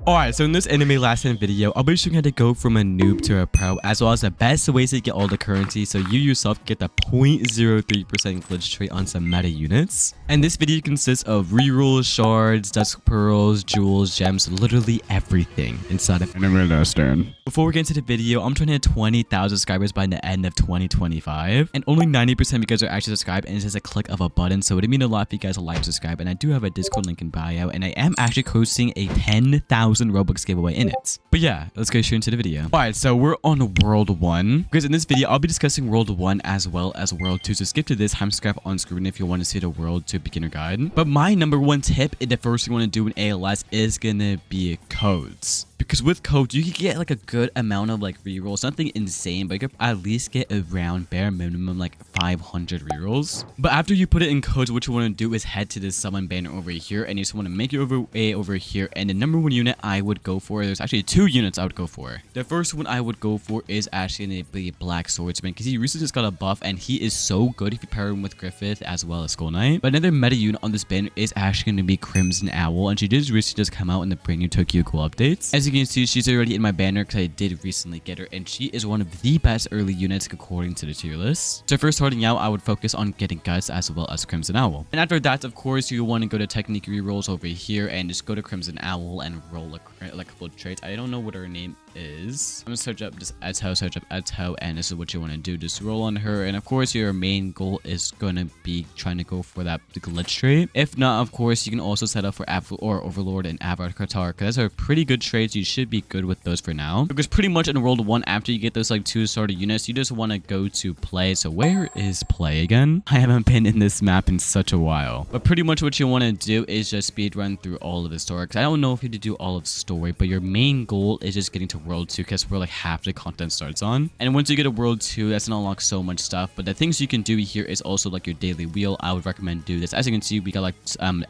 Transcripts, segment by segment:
Alright, so in this animelaststand video, I'll be showing how to go from a noob to a pro, as well as the best ways to get all the currency so you yourself get the 0.03% glitch trait on some meta units. And this video consists of rerolls, shards, dusk pearls, jewels, gems, literally everything inside of animelaststand. Before we get into the video, I'm trying to hit 20,000 subscribers by the end of 2025, and only 90% of you guys are actually subscribed, and it's just a click of a button, so it would mean a lot if you guys will like, subscribe, and I do have a Discord link in bio, and I am actually hosting a 10,000 Robux giveaway in it. But yeah, let's go straight into the video. Alright, so we're on World 1. Because in this video, I'll be discussing World 1 as well as World 2. So skip to this timestamp on screen if you want to see the World 2 beginner guide. But my number one tip, the first thing you want to do in ALS is gonna be codes. Because with codes, you can get like a good amount of like rerolls, nothing insane, but you could at least get around bare minimum like 500 rerolls. But after you put it in codes, what you want to do is head to this summon banner over here, and you just want to make it over here. And the number one unit I would go for, there's actually two units I would go for. The first one I would go for is actually going to be Black Swordsman, because he recently just got a buff, and he is so good if you pair him with Griffith as well as Skull Knight. But another meta unit on this banner is actually going to be Crimson Owl, and she did recently just come out in the brand new tokyghoulupdates. As you can see, she's already in my banner because I did recently get her, and she is one of the best early units according to the tier list. So first starting out, I would focus on getting Guts as well as Crimson Owl. And after that, of course, you want to go to Technique rerolls over here and just go to Crimson Owl and roll a couple of traits. I don't know what her name is. I'm gonna search up just search up Eto, and this is what you want to do. Just roll on her, and of course your main goal is going to be trying to go for that glitch trait. If not, of course, you can also set up for Overlord and Avatar, because those are pretty good traits. You should be good with those for now, because pretty much in World 1, after you get those like two starter units, you just want to go to play. So where is play again? I haven't been in this map in such a while, but pretty much what you want to do is just speed run through all of the story, because I don't know if you have to do all of the story, but your main goal is just getting to World 2, because we're like half the content starts on. And once you get to World 2, that's gonna unlock so much stuff. But the things you can do here is also like your daily wheel. I would recommend do this. As you can see, we got like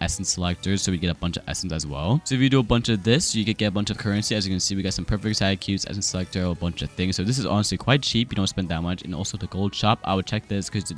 essence selectors, so we get a bunch of essence as well. So if you do a bunch of this, you get a bunch of currency. As you can see, we got some perfect side cubes, essence selector, a bunch of things. So this is honestly quite cheap. You don't spend that much. And also the gold shop, I would check this, because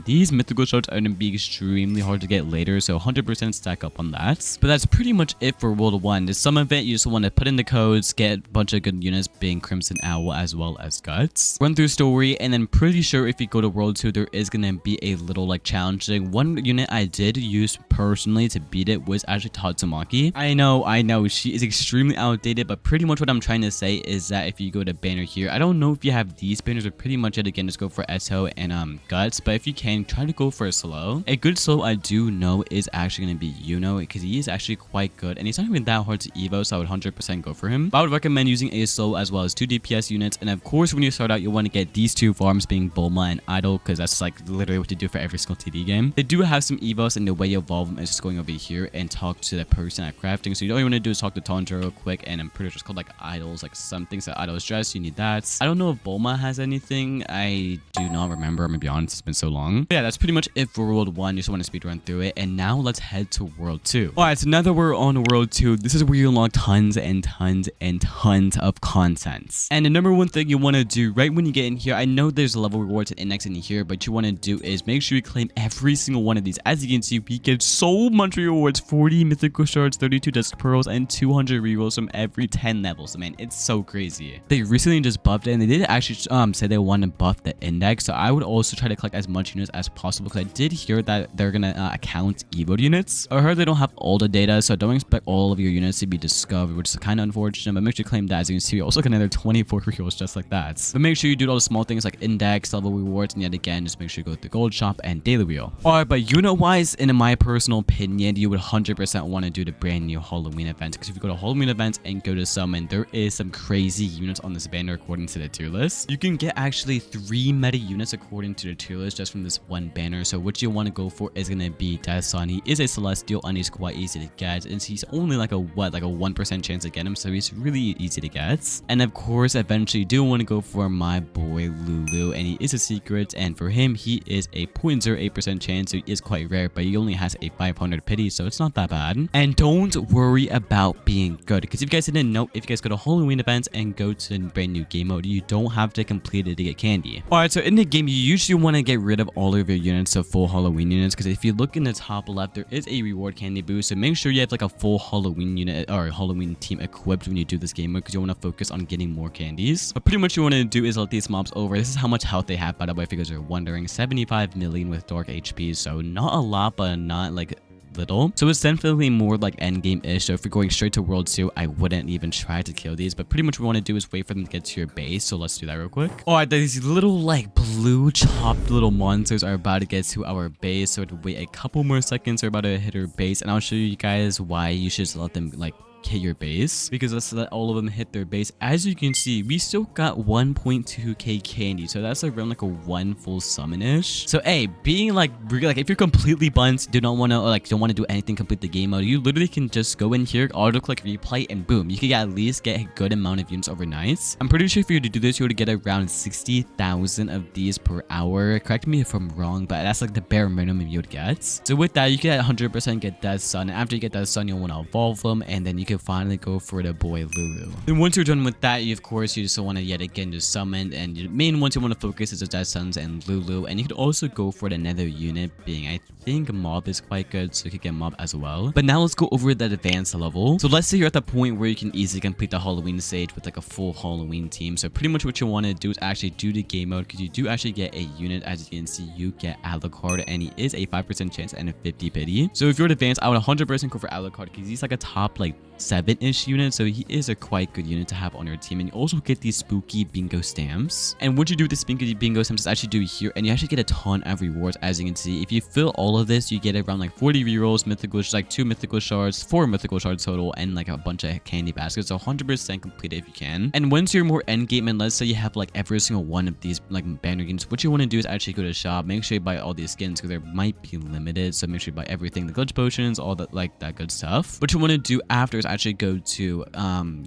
these mythical shards are gonna be extremely hard to get later, so 100% stack up on that. But that's pretty much it for World 1. There's some event you just want to put in the codes, get a bunch of good units, being Crimson Owl as well as Guts. Run through story, and then pretty sure if you go to World 2, there is gonna be a little like challenging. One unit I did use personally to beat it was actually Tatsumaki. I know she is extremely outdated, but pretty much what I'm trying to say is that if you go to banner here, I don't know if you have these banners, but pretty much it again, just go for Eto and Guts. But if you can, try to go for a slow. A good slow I do know is actually gonna be because he is actually quite good, and he's not even that hard to evo, so I would 100% go for him. But I would recommend using a slow as well as 2 DPS units. And of course, when you start out, you want to get these two farms, being Bulma and Idol, because that's like literally what you do for every single TD game. They do have some evos, and the way you evolve them is just going over here and talk to the person at crafting. So all you want to do is talk to Tondra real quick, and I'm pretty sure it's called like Idols, like some things that Idol's dress. You need that. I don't know if Bulma has anything. I do not remember. I'm gonna be honest, it's been so long. But yeah, that's pretty much it for World 1. You just want to speed run through it, and now let's head to World 2. Alright, so now that we're on World 2, this is where you unlock tons and tons and tons of content. And the number one thing you want to do right when you get in here, I know there's a level rewards and index in here, but you want to do is make sure you claim every single one of these. As you can see, we get so much rewards: 40 mythical shards, 32 dusk pearls, and 200 rerolls from every 10 levels. Man, it's so crazy. They recently just buffed it, and they did actually say they want to buff the index, so I would also try to collect as much units as possible, because I did hear that they're gonna account evo units. I heard they don't have all the data, so don't expect all of your units to be discovered, which is kind of unfortunate, but make sure you claim that. As you can see, we also get another 24 rerolls just like that. But make sure you do all the small things like index, level rewards, and yet again, just make sure you go to the gold shop and daily wheel. Alright, but unit wise, in my personal opinion, you would 100% want to do the brand new Halloween event, because if you go to Halloween events and go to summon, there is some crazy units on this banner according to the tier list. You can get actually 3 meta units according to the tier list just from this one banner. So what you want to go for is going to be deathson. He is a celestial, and he's quite easy to get, and he's only like a 1% chance to get him, so he's really easy to get. And of course, eventually you do want to go for my boy Lulu, and he is a secret, and for him, he is a 0.08% chance, so he is quite rare, but he only has a 500 pity, so it's not that bad. And don't worry about being good, because if you guys didn't didn't know, if you guys go to Halloween events and go to the brand new game mode, you don't have to complete it to get candy. Alright, so in the game, you usually want to get rid of all of your units, so full Halloween units, because if you look in the top left, there is a reward candy boost, so make sure you have like a full Halloween unit or Halloween team equipped when you do this game mode, because you want to focus on getting more candies. But pretty much what you want to do is let these mobs over. This is how much health they have, by the way, if you guys are wondering. 75 million with dark HP, so not a lot, but not like little. So it's definitely more like endgame-ish. So if you're going straight to World 2, I wouldn't even try to kill these. But pretty much what we want to do is wait for them to get to your base. So let's do that real quick. Alright, these little like blue chopped little monsters are about to get to our base. So to wait a couple more seconds, they're about to hit our base. And I'll show you guys why you should just let them like hit your base, because let's let all of them hit their base. As you can see, we still got 1.2k candy, so that's around like a 1 full summon-ish. So hey, being like if you're completely bunt, don't want to do anything, complete the game mode, you literally can just go in here, auto click replay, and boom, you can at least get a good amount of units overnight. I'm pretty sure if you were to do this, you would get around 60,000 of these per hour. Correct me if I'm wrong, but that's like the bare minimum you would get. So with that, you can 100% get deathson, and after you get deathson, you'll want to evolve them, and then you can finally go for the boy Lulu. Then once you're done with that, you of course you just want to yet again just summon, and your main ones you want to focus is the deathsons and Lulu. And you could also go for the nether unit, being I think mob is quite good, so you could get mob as well. But now let's go over the advanced level. So let's say you're at the point where you can easily complete the Halloween stage with like a full Halloween team. So pretty much what you want to do is actually do the game mode, because you do actually get a unit. As you can see, you get alucard, and he is a 5% chance and a 50 pity. So if you're advanced, I would 100% go for alucard, because he's like a top like 7-ish unit, so he is a quite good unit to have on your team. And you also get these spooky bingo stamps, and what you do with the spooky bingo stamps is actually do here, and you actually get a ton of rewards. As you can see, if you fill all of this, you get around like 40 rerolls, mythical, like 2 mythical shards, 4 mythical shards total, and like a bunch of candy baskets. So 100% complete it if you can. And once you're more endgame, and let's say you have like every single one of these like banner units, what you want to do is actually go to the shop, make sure you buy all these skins, because there might be limited, so make sure you buy everything, the glitch potions, all that, like that good stuff. What you want to do after is actually go to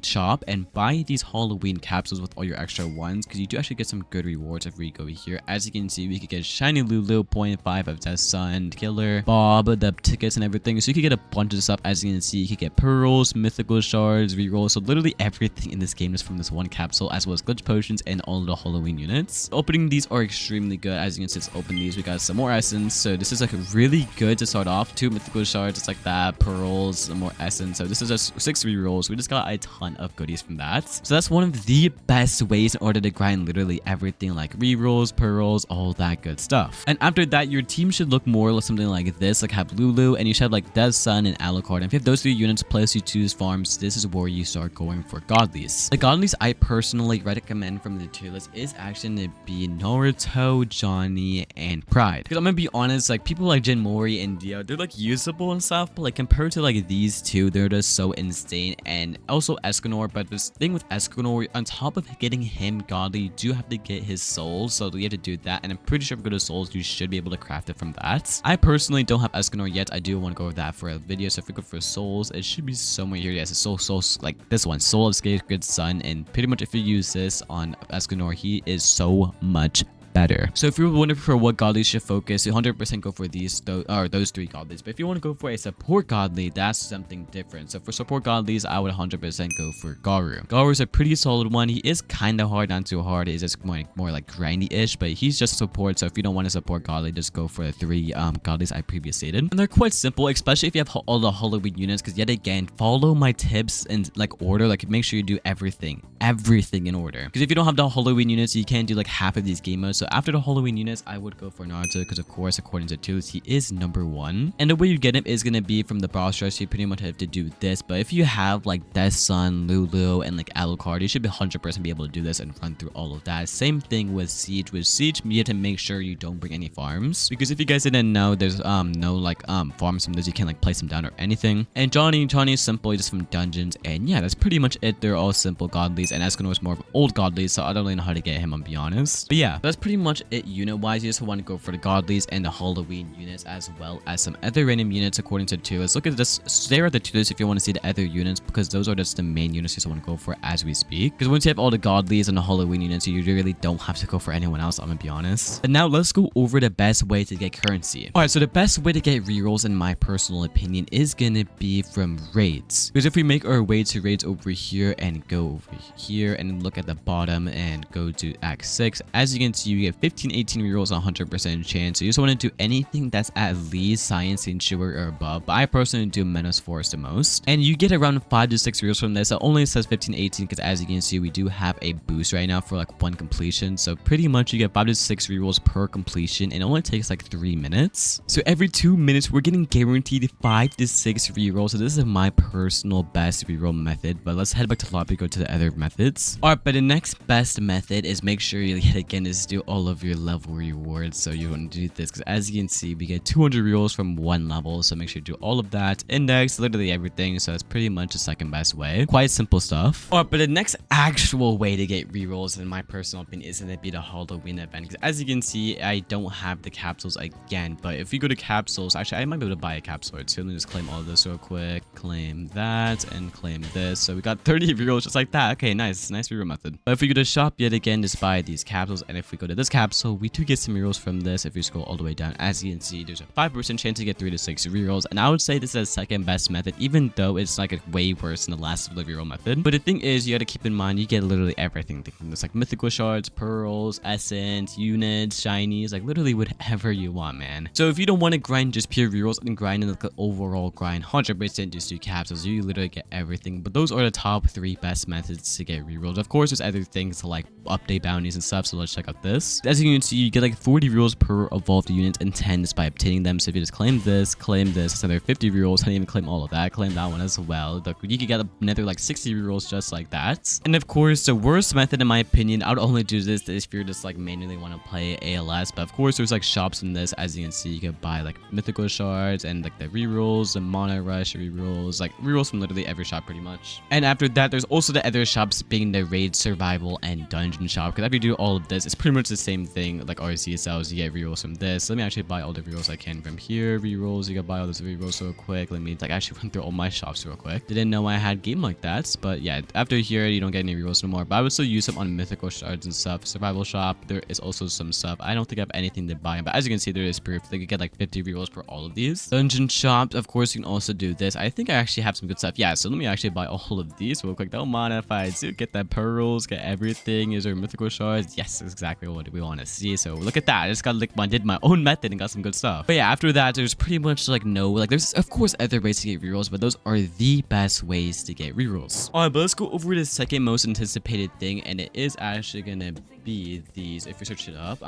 shop and buy these Halloween capsules with all your extra ones, because you do actually get some good rewards if we go here. As you can see, we could get shiny Lulu, 0.5 of deathson, killer Bob, the tickets and everything, so you could get a bunch of stuff. As you can see, you could get pearls, mythical shards, rerolls, so literally everything in this game is from this one capsule, as well as glitch potions and all of the Halloween units. Opening these are extremely good. As you can see, let's open these. We got some more essence, so this is like really good to start off. 2 mythical shards, just like that, pearls, some more essence, so this is just 6 rerolls. We just got a ton of goodies from that. So that's one of the best ways in order to grind literally everything, like rerolls, pearls, all that good stuff. And after that, your team should look more like something like this, like have Lulu, and you should have like deathson and alucard. And if you have those 3 units plus you choose farms, this is where you start going for godlies. The godlies I personally recommend from the tier list is actually to be Naruto, Johnny, and Pride. Because I'm gonna be honest, like people like Jin Mori and Dio, they're like usable and stuff, but like compared to like these two, they're just so insane. And also Escanor, but this thing with Escanor, on top of getting him godly, you do have to get his souls, so you have to do that. And I'm pretty sure if you go to souls, you should be able to craft it from that. I personally don't have Escanor yet. I do want to go over that for a video, so if we go for souls, it should be somewhere here. Yes, it's souls like this one, soul of Scared Sun, and pretty much if you use this on Escanor, he is so much better. So if you're wondering for what godly should focus, you 100% go for those 3 godlies. But if you want to go for a support godly, that's something different. So for support godlies, I would 100% go for Garu. Garu is a pretty solid one. He is kind of hard, not too hard. He's just more like grindy-ish, but he's just support. So if you don't want to support godly, just go for the 3 godlies I previously stated. And they're quite simple, especially if you have all the Halloween units, because yet again, follow my tips in like order. Like make sure you do everything in order. Because if you don't have the Halloween units, you can't do like half of these game modes. So after the Halloween units, I would go for Naruto, because of course, according to tier list, he is number 1. And the way you get him is going to be from the boss rush. You pretty much have to do this. But if you have like deathson, Lulu, and like alucard, you should be 100% be able to do this and run through all of that. Same thing with Siege. With Siege, you have to make sure you don't bring any farms, because if you guys didn't know, there's no like farms from this. You can't like place them down or anything. And Johnny is simple, just from dungeons. And yeah, that's pretty much it. They're all simple godlies, and Escanor is more of old godlies, so I don't really know how to get him, I'll be honest. But yeah, that's pretty pretty much it unit-wise. You just want to go for the godlies and the Halloween units, as well as some other random units according to the tier list. Look at this. Stare at the tier list if you want to see the other units, because those are just the main units you just want to go for as we speak. Because once you have all the godlies and the Halloween units, you really don't have to go for anyone else, I'm gonna be honest. And now let's go over the best way to get currency. Alright, so the best way to get rerolls, in my personal opinion, is gonna be from raids. Because if we make our way to raids over here and go over here and look at the bottom and go to Act 6, as you can see, you get 15, 18 rerolls, 100% chance. So you just want to do anything that's at least Science, Sanctuary, or above. But I personally do Menace Forest the most. And you get around 5 to 6 rerolls from this. It only says 15, 18 because as you can see, we do have a boost right now for like 1 completion. So pretty much you get 5 to 6 rerolls per completion, and it only takes like 3 minutes. So every 2 minutes, we're getting guaranteed 5 to 6 rerolls. So this is my personal best reroll method. But let's head back to lobby, go to the other methods. Alright, but the next best method is make sure you yet again is do all of your level rewards. So you want to do this because as you can see, we get 200 rerolls from 1 level. So make sure you do all of that. Index, literally everything. So that's pretty much the second best way. Quite simple stuff. Alright, but the next actual way to get rerolls, in my personal opinion, is going to be the Halloween event. Because as you can see, I don't have the capsules again. But if you go to capsules, actually I might be able to buy a capsule or two. Let me just claim all of this real quick. Claim that and claim this. So we got 30 rerolls just like that. Okay, nice reroll method. But if we go to shop yet again, just buy these capsules. And if we go to this capsule, we do get some rerolls from this. If you scroll all the way down, as you can see, there's a 5% chance to get 3 to 6 rerolls. And I would say this is the second best method, even though it's like way worse than the last reroll method. But the thing is, you got to keep in mind, you get literally everything. There's like mythical shards, pearls, essence, units, shinies, like literally whatever you want, man. So if you don't want to grind just pure rerolls and grind in like an overall grind, 100% just do capsules. You literally get everything. But those are the top 3 best methods to get rerolls. Of course, there's other things like update bounties and stuff. So let's check out this. As you can see, you get like 40 rerolls per evolved unit and 10 just by obtaining them. So if you just claim this, it's another 50 rerolls. I didn't even claim all of that. Claim that one as well. You could get another like 60 rerolls just like that. And of course, the worst method in my opinion, I would only do this if you're just like manually want to play ALS. But of course, there's like shops in this. As you can see, you can buy like mythical shards and like the rerolls, the mana rush rerolls, like rerolls from literally every shop pretty much. And after that, there's also the other shops being the raid, survival, and dungeon shop. Because after you do all of this, it's pretty much the same thing. Like RCSLs, you get rerolls from this. Let me actually buy all the rerolls I can from here. Rerolls, you can buy all those rerolls real quick. Let me like actually run through all my shops real quick. Didn't know I had game like that, but yeah, after here you don't get any rerolls no more. But I would still use them on mythical shards and stuff. Survival shop, there is also some stuff. I don't think I have anything to buy, but as you can see, there is proof. They could get like 50 rerolls for all of these. Dungeon shops, of course, you can also do this. I think I actually have some good stuff. Yeah, so let me actually buy all of these real quick. Don't mind if I do. Get that pearls, get everything. Is there mythical shards? Yes, that's exactly what we want to see. So look at that. I just got like did my own method and got some good stuff. But yeah, after that, there's pretty much like there's of course other ways to get rerolls, but those are the best ways to get rerolls. Alright, but let's go over the second most anticipated thing, and it is actually gonna be these. If you search it up,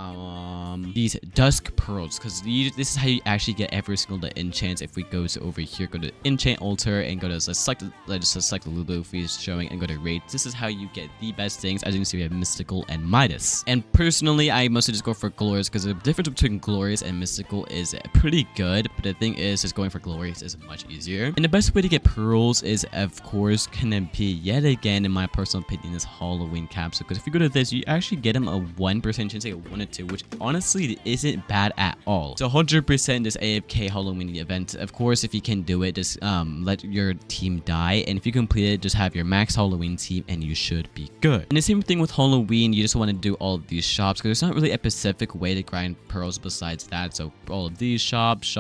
these dusk pearls, because this is how you actually get every single the enchants. If we go to over here, go to enchant altar and go to select the Lulu if he's showing and go to raid. This is how you get the best things. As you can see, we have mystical and Midas. And personally, I mostly just go for glorious because the difference between glorious and mystical is pretty good. But the thing is, just going for glorious is much easier. And the best way to get pearls is, of course, gonna be yet again, in my personal opinion, this Halloween capsule. Because if you go to this, you actually get them a 1% chance to get 1 or 2, which honestly isn't bad at all. So 100% this AFK Halloween event. Of course, if you can do it, just let your team die, and if you complete it, just have your max Halloween team and you should be good. And the same thing with Halloween, you just want to do all of these shops because there's not really a specific way to grind pearls besides that. So all of these shops,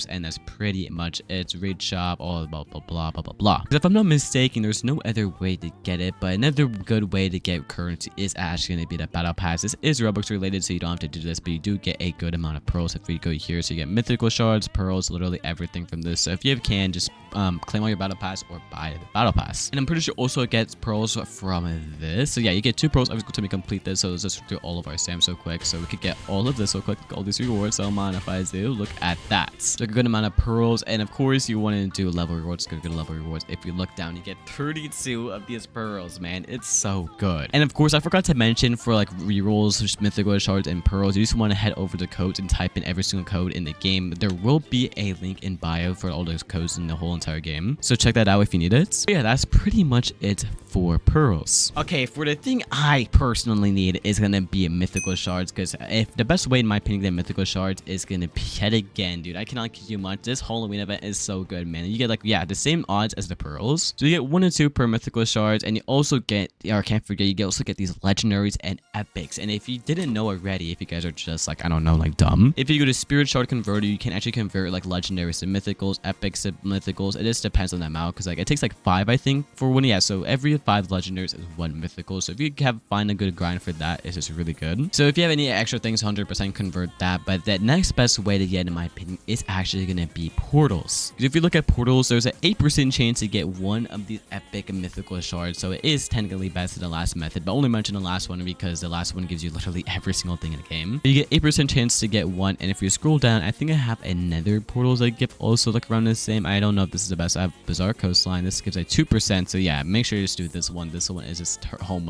and that's pretty much it. Raid shop, all about blah blah blah blah. Because if I'm not mistaken, there's no other way to get it, but another good way to get currency is actually going to be the battle pass. This is Roblox related, so you don't have to do this, but you do get a good amount of pearls if we go here. So you get mythical shards, pearls, literally everything from this. So if you can, just claim all your battle pass or buy the battle pass. And I'm pretty sure also it gets pearls from this. So yeah, you get 2 pearls every time you complete this. So let's just do all of our Sam so quick, so we could get all of this so quick, all these rewards. So man, if I do, look at that. So a good amount of pearls, and of course you want to do level rewards. Good level rewards. If you look down, you get 32 of these pearls, man. It's so good. And of course, I forgot to mention for like rerolls, mythical shards, and pearls, you just want to head over to codes and type in every single code in the game. There will be a link in bio for all those codes in the whole entire game, so check that out if you need it. But yeah, that's pretty much it for pearls. Okay, for the thing I personally need is gonna be mythical shards, because if the best way in my opinion to get mythical shards is gonna be yet again, dude, I cannot kid you much, this Halloween event is so good, man. You get like, yeah, the same odds as the pearls, so you get 1 or 2 per mythical shards, and you also get, or can't forget, you also get these legendaries and epics. And if you didn't know already, if you guys are just like, I don't know, like dumb, if you go to spirit shard converter, you can actually convert like legendaries to mythicals, epics to mythicals. It just depends on the amount, because like it takes like 5, I think, for one. Yeah, so every 5 legendaries is 1 mythical, so if you find a good grind for that, it's just really good. So if you have any extra things, 100% convert that. But the next best way to get, in my opinion, is actually gonna be portals. If you look at portals, there's an 8% chance to get 1 of these epic and mythical shards, so it is technically best than the last method, but only mention the last one because the last one gives you literally every single thing in the game. You get 8% chance to get 1, and if you scroll down, I think I have another portals that give also like around the same. I don't know if this is the best. I have Bizarre Coastline. This gives like 2%, so yeah, make sure you just do this one. This one is just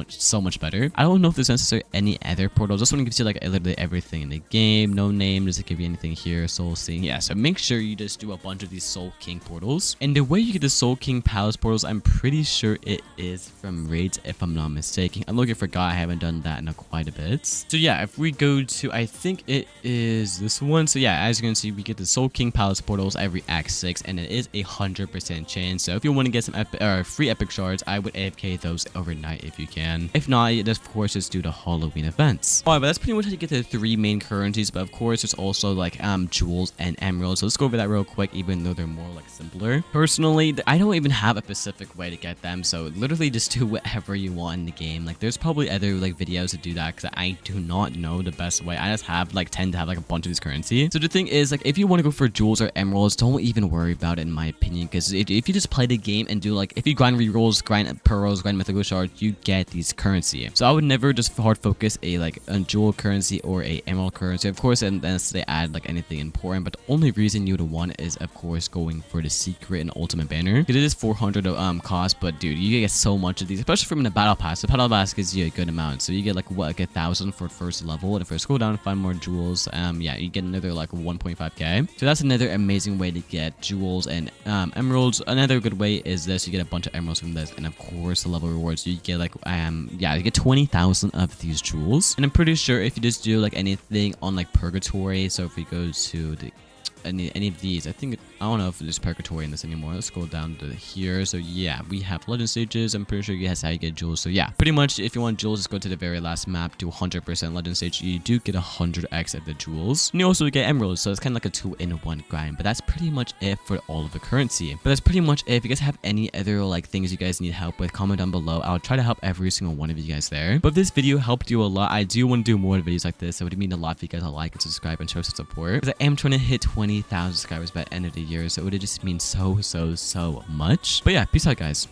so much better. I don't know if there's necessarily any other portals. This one gives you like literally everything in the game. No name, doesn't give you anything here. Soul Seeing, yeah, so make sure you just do a bunch of these Soul King portals. And the way you get the Soul King Palace portals, I'm pretty sure it is from raids, if I'm not mistaken. I'm looking for God. I haven't done that in quite a bit. So yeah, if we go to, I think it is this one. So yeah, as you can see, we get the Soul King Palace portals every Act 6, and it is 100% chance. So if you want to get some free epic shards, I would AFK those overnight if you can. If not, of course, just do the Halloween events. Alright, but that's pretty much how you get the 3 main currencies. But of course, there's also like jewels and emeralds. So let's go over that real quick, even though they're more like simpler. Personally, I don't even have a specific way to get them, so literally just do whatever you want in the game. Like there's probably other like videos to do that, because I do not know the best way. I just tend to have like a bunch of these currency. So the thing is, like, if you want to go for jewels or emeralds, don't even worry about it, in my opinion, because if you just play the game and do like, if you grind rerolls, grind pearls, grind mythical shards, you get these currency. So I would never just hard focus a jewel currency or a emerald currency, of course, unless they add like anything important. But the only reason you would want is, of course, going for the secret and ultimate banner. It is 400 cost, but dude, you get so much of these, especially from the battle pass. The battle pass gives you a good amount, so you get like what, like 1,000 for first level, and if I scroll down and find more jewels, yeah, you get another like 1.5k. So that's another amazing way to get jewels and emeralds. Another good way is this: you get a bunch of emeralds from this, and of course the level rewards. You get like yeah, you get 20,000 of these jewels. And I'm pretty sure if you just do like anything on like purgatory, so if we go to the any of these, I don't know if there's purgatory in this anymore. Let's go down to here. So yeah, we have legend stages. I'm pretty sure that's how you get jewels. So yeah, pretty much if you want jewels, just go to the very last map, do 100% legend stage. You do get 100x of the jewels, and you also get emeralds, so it's kind of like a 2-in-1 grind. But that's pretty much it for all of the currency. But that's pretty much it. If you guys have any other like things you guys need help with, comment down below. I'll try to help every single one of you guys there. But if this video helped you a lot, I do want to do more videos like this. So it would mean a lot if you guys like and subscribe and show some support, because I am trying to hit 20,000 subscribers by the end of the year, so it would just mean so much. But yeah, peace out, guys.